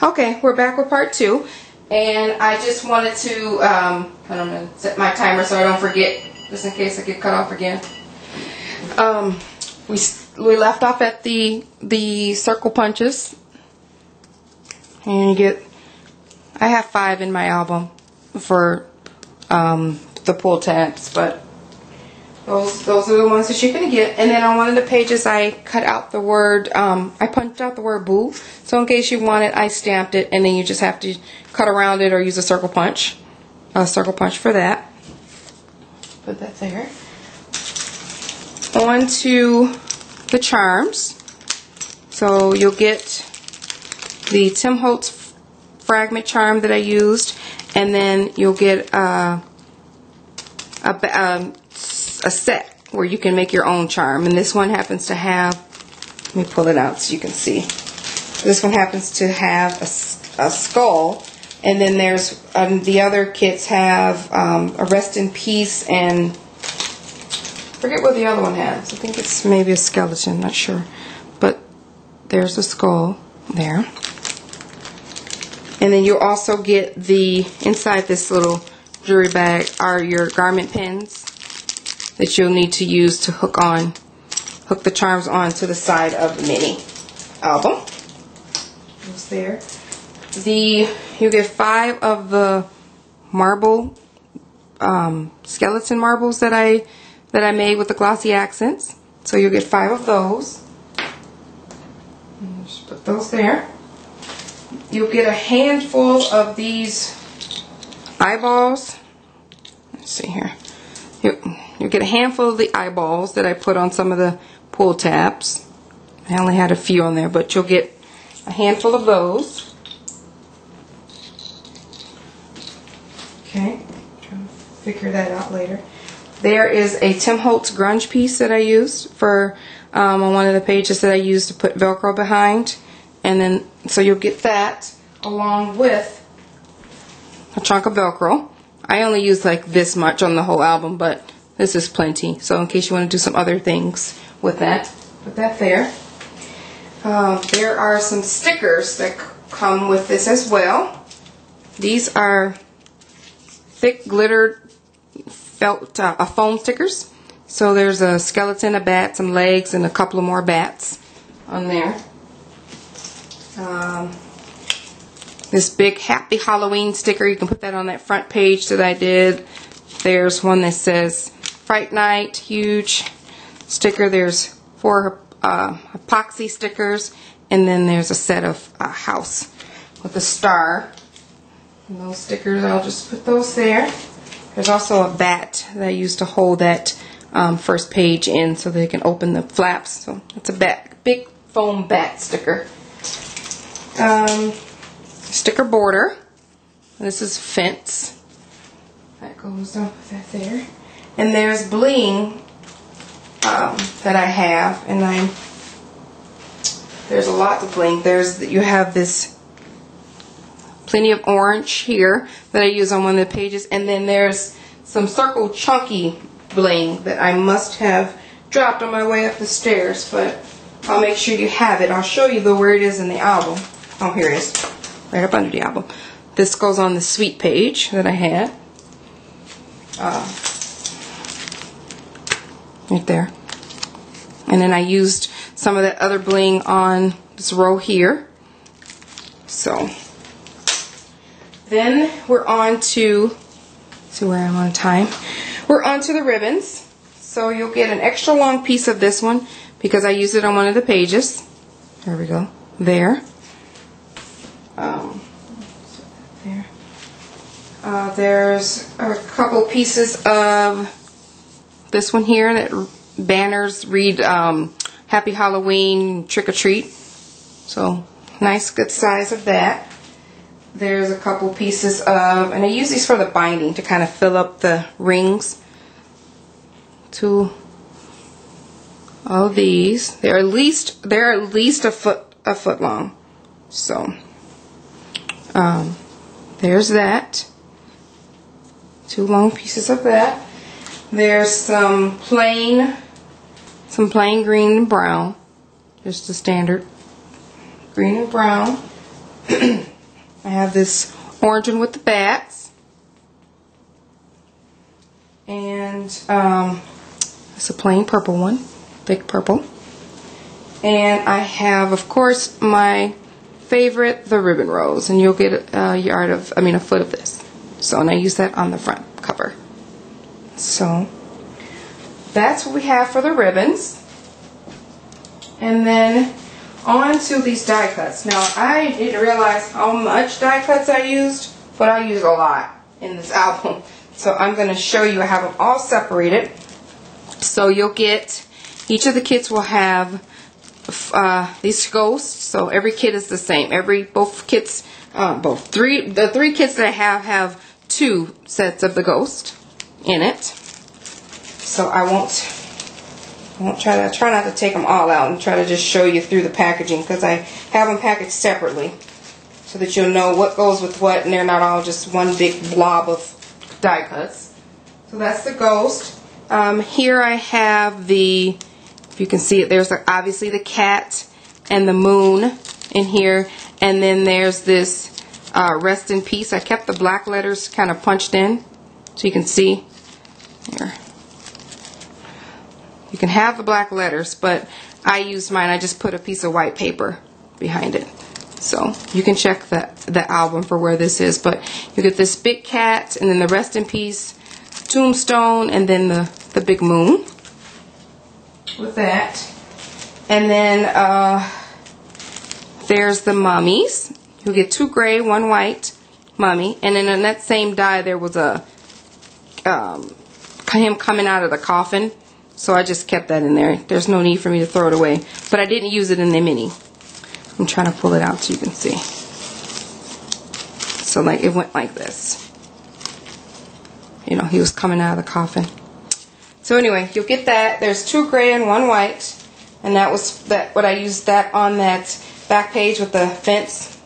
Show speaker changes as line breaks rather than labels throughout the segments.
Okay, we're back with part 2, and I just wanted to, I'm going to set my timer so I don't forget, just in case I get cut off again. We left off at the circle punches, and you get, I have 5 in my album for the pull tabs, but those are the ones that you're going to get. And then on one of the pages I cut out the word, I punched out the word boo. So in case you want it, I stamped it, and then you just have to cut around it or use a circle punch. For that. Put that there. On to the charms. So you'll get the Tim Holtz fragment charm that I used, and then you'll get a set where you can make your own charm. And this one happens to have, let me pull it out so you can see. This one happens to have a skull, and then there's the other kits have a rest in peace, and I forget what the other one has. I think it's maybe a skeleton, not sure, but there's a skull there. And then you'll also get the, inside this little jewelry bag are your garment pins that you'll need to use to hook the charms onto the side of the mini album. What's there? You get 5 of the marble skeleton marbles that I made with the glossy accents. So you'll get 5 of those. Just put those there. You'll get a handful of these eyeballs. Let's see here. You get a handful of the eyeballs that I put on some of the pull tabs. I only had a few on there, but you'll get a handful of those. Okay, trying to figure that out later. There is a Tim Holtz grunge piece that I used for on one of the pages that I used to put Velcro behind, and then so you'll get that along with a chunk of Velcro. I only use like this much on the whole album, but this is plenty. So in case you want to do some other things with that, put that there. There are some stickers that come with this as well. These are thick glittered felt foam stickers. So there's a skeleton, a bat, some legs, and a couple of more bats on there. This big Happy Halloween sticker, you can put that on that front page that I did. There's one that says Fright Night, huge sticker. There's 4 epoxy stickers, and then there's a set of house with a star. And those stickers, I'll just put those there. There's also a bat that I used to hold that first page in so they can open the flaps. So it's a bat, big foam bat sticker. Sticker border. This is fence. That goes up with that there. And there's bling that I have, and there's a lot of bling. You have this plenty of orange here that I use on one of the pages, and then there's some circle chunky bling that I must have dropped on my way up the stairs, but I'll make sure you have it. I'll show you where it is in the album. Oh, here it is. Right up under the album. This goes on the sweet page that I had. Right there. And then I used some of that other bling on this row here. So then we're on to, see where I'm on time. We're on to the ribbons. So you'll get an extra long piece of this one because I used it on one of the pages. There we go. There. There's a couple pieces of this one here that banners read Happy Halloween, Trick or Treat. So nice good size of that. There's a couple pieces of, and I use these for the binding to kind of fill up the rings. 2 of these. They're at least a foot long. So there's that. 2 long pieces of that. There's some plain green and brown. Just the standard green and brown. I have this orange one with the bats. And it's a plain purple one, thick purple. And I have, of course, my favorite, the ribbon rose. And you'll get a foot of this. So, and I use that on the front cover. So, that's what we have for the ribbons. And then on to these die cuts. Now, I didn't realize how much die cuts I used, but I used a lot in this album. So I'm going to show you. I have them all separated. So you'll get, each of the kits will have these ghosts. So every kit is the same. The three kits that I have 2 sets of the ghost in it. So I won't try not to take them all out and try to just show you through the packaging, because I have them packaged separately so that you'll know what goes with what and they're not all just one big blob of die cuts. So that's the ghost. Here I have the, if you can see it, there's obviously the cat and the moon in here, and then there's this rest in peace. I kept the black letters kind of punched in so you can see here. You can have the black letters, but I used mine. I just put a piece of white paper behind it. So you can check the album for where this is. But you get this big cat, and then the rest in peace tombstone, and then the big moon with that. And then there's the mummies. You get 2 gray, 1 white mummy. And then in that same die there was a him coming out of the coffin. So I just kept that in there. There's no need for me to throw it away. But I didn't use it in the mini. I'm trying to pull it out so you can see. So like it went like this. You know, he was coming out of the coffin. So anyway, you'll get that. There's 2 gray and 1 white. And that was what I used that on that back page with the fence.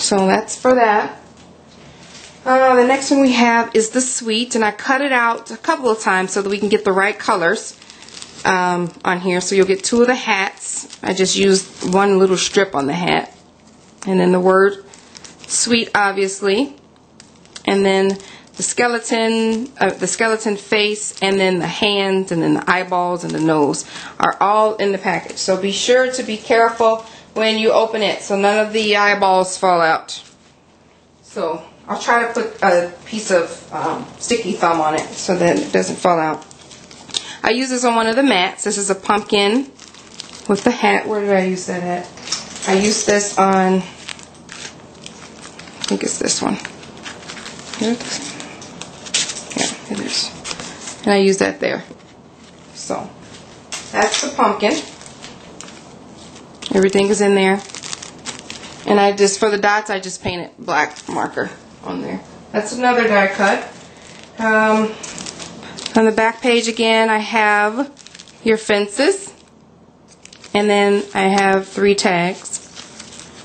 So that's for that. The next one we have is the suite, and I cut it out a couple of times so that we can get the right colors on here. So you'll get 2 of the hats. I just used 1 little strip on the hat, and then the word suite, obviously, and then the skeleton face, and then the hands, and then the eyeballs and the nose are all in the package. So be sure to be careful when you open it so none of the eyeballs fall out. So I'll try to put a piece of sticky thumb on it so that it doesn't fall out. I use this on one of the mats. This is a pumpkin with the hat. Where did I use that at? I used this on, I think it's this one. Here it is. Yeah, it is. And I use that there. So that's the pumpkin. Everything is in there. And I just, for the dots, I just painted black marker on there. That's another die cut. On the back page again, I have your fences. And then I have 3 tags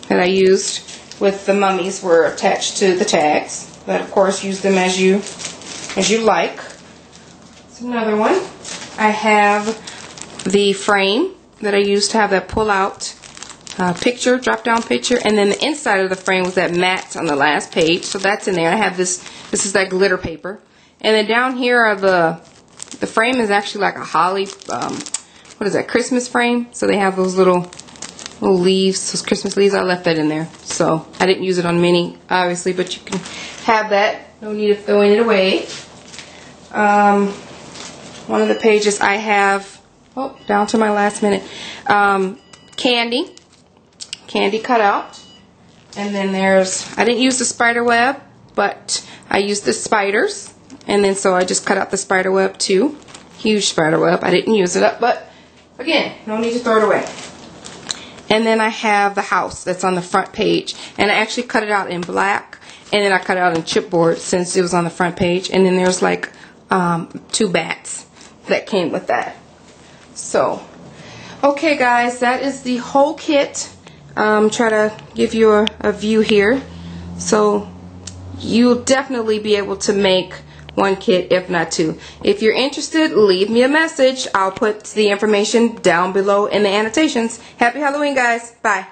that I used with the mummies were attached to the tags. But of course, use them as you like. That's another one. I have the frame that I used to have that pull out picture, drop down picture, and then the inside of the frame was that matte on the last page, so that's in there. I have this is that glitter paper, and then down here are the frame is actually like a holly, what is that, Christmas frame, so they have those little leaves, those Christmas leaves. I left that in there, so I didn't use it on mini obviously, but you can have that, no need of throwing it away. One of the pages I have, oh, down to my last minute, candy cut out, and then there's, I didn't use the spider web, but I used the spiders, and then so I just cut out the spider web too. Huge spider web. I didn't use it up, but again, no need to throw it away. And then I have the house that's on the front page, and I actually cut it out in black, and then I cut it out in chipboard since it was on the front page, and then there's like 2 bats that came with that. So okay guys, that is the whole kit. Try to give you a view here. So you'll definitely be able to make 1 kit, if not 2. If you're interested, leave me a message. I'll put the information down below in the annotations. Happy Halloween, guys. Bye.